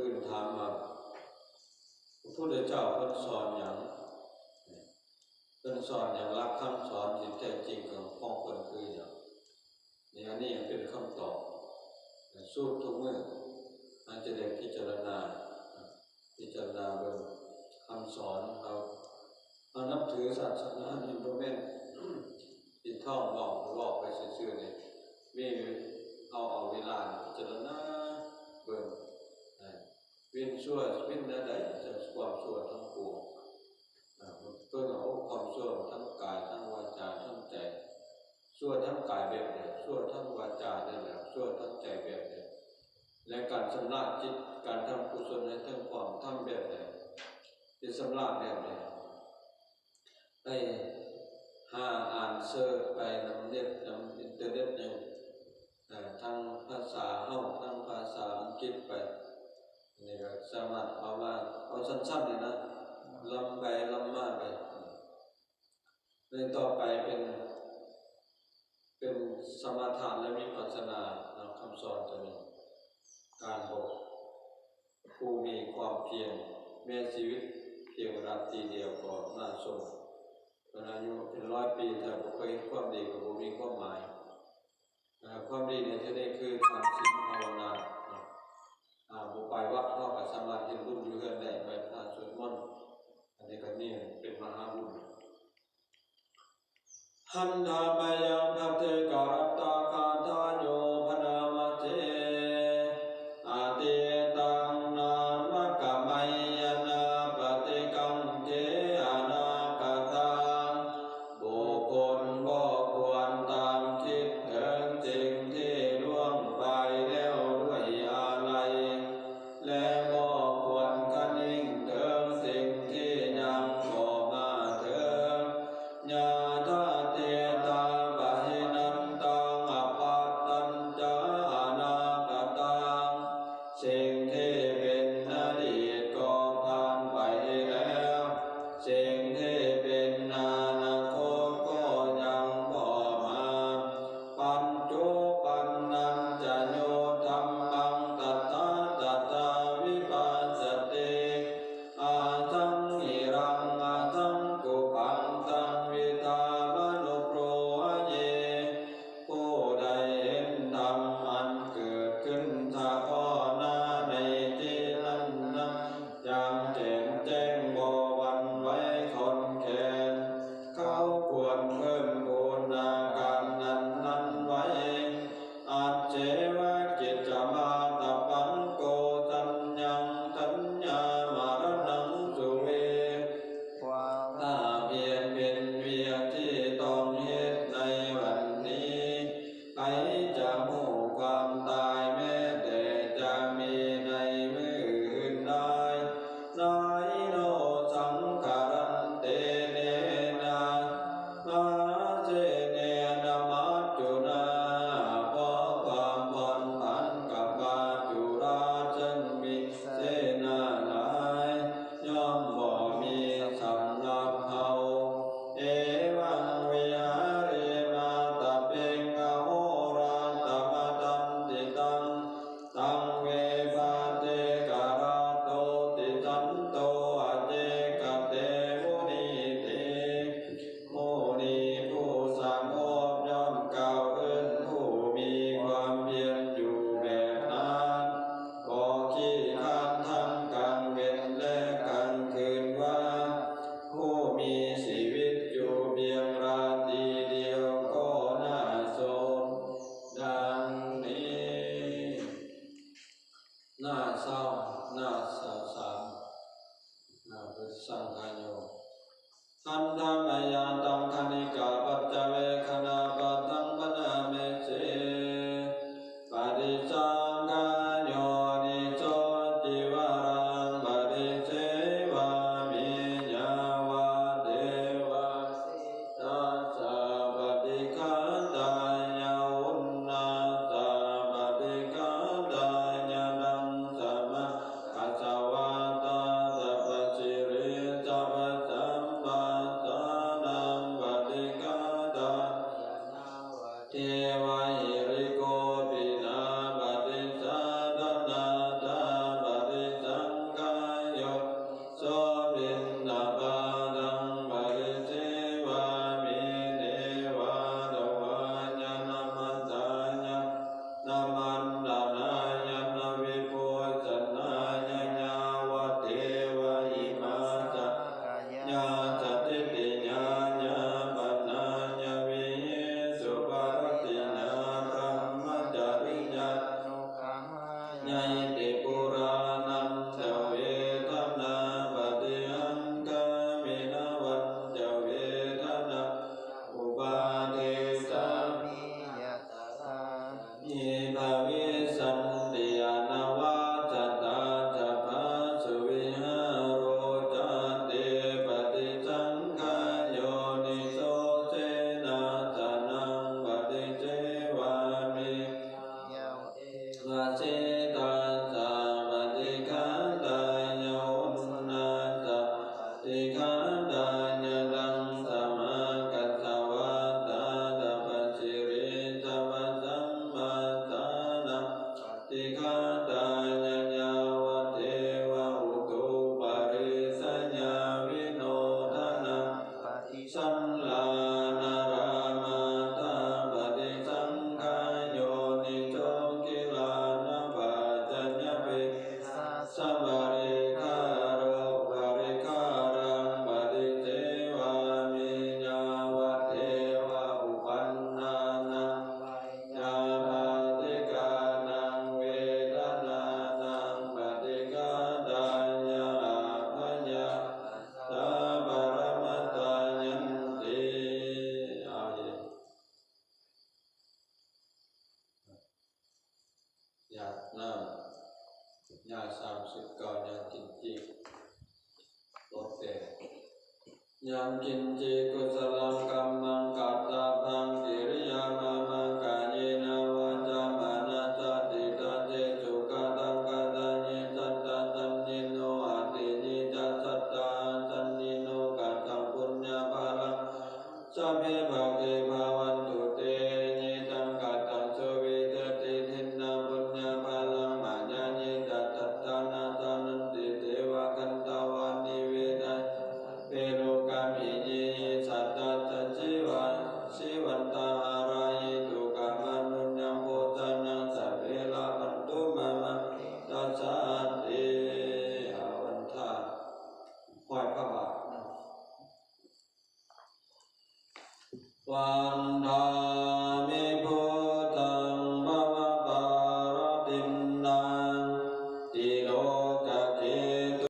อื่นถามว่าพระพุทธเจ้าเพิ่นสอนอย่างเพิ่นสอนอย่างรักคำสอนที่แท้จริงของเพิ่นคืออย่างนี่อันนี้เป็นคำตอบสู้ทุกเมื่ออาจจะได้พิจารณาเบิ่งคำสอนเรานับถือศาสนานี่บ่แม่นที่ท่องบอกไปซื่อๆนี่มีเอาเวลาพิจารณาเบิ่งเว้นชั่วเว้นใดจะความชั่วทั้งปวงเพิ่นเอาความชั่วทั้งกายทั้งวาจาทั้งใจชั่วทั้งกายแบบใดชั่วทั้งวาจานั่นแหละชั่วทั้งใจแบบใดและการชำระจิตการทำกุศลในทั้งความทำแบบใดจะชำระแบบใดได้หาอ่านเสิร์ชไปนำเน็ตนำอินเทอร์เน็ตอย่างทางภาษาเฮาทางภาษาอังกฤษไปนี่ก็สามารถเอาสั้นๆนี่นะลำไปลำมาไปในต่อไปเป็นสมถะและวิปัสสนาคำสอนตัวนี้การบอกผู้มีความเพียรแม้ชีวิตเพียงราตรีเดียวก็น่าสมอายุเป็น100 ปีแต่บ่เคยเห็นความดีก็บ่มีความหมายความดีในที่นี้คือทำศีลภาวนาบ่ไปวัดก็สามารถเฮ็ดบุญอยู่เฮือนได้ไปพระสวดมนต์อันนี้ก็นี่เป็นมหาบุญหันธามยังภัตเตกรัตตาคาทาโยพนามเจอาเตตังนามะกะมัยยนาปฏิกังเจอนาคตังบุคคลบ่ควรตามคิดถึงสิ่งที่ล่วงไปแล้วด้วยอาลัยและบ่ควรคนิ่งถึงสิ่งที่ยังบ่มาถึงญาตาเตตาป ยังกินจิกุศลังกัมมังกัตตาพังกิริยามามังกายนาวาจามานาจติตาเจสุกตังกตานิสัตตาสันนิโนอาตินิจัสสัตตาสันนิโนกัตตังปุญญาภาลังสัพเพภะเกภาวันตุเตนิตังกัตตังสุวิเตติทินนาปุญญาภาลังมาญาณิจัตตัตตานาสานันติเทวะกันตาวานิเวนะเปโรกามิเยสัตตาจัจจิวาสิวันตาหารายตุกามานุญญโพธานาสัพเพลาภันตุมามาตัสสะเตอาวันทาห้อยพระบาทวันทา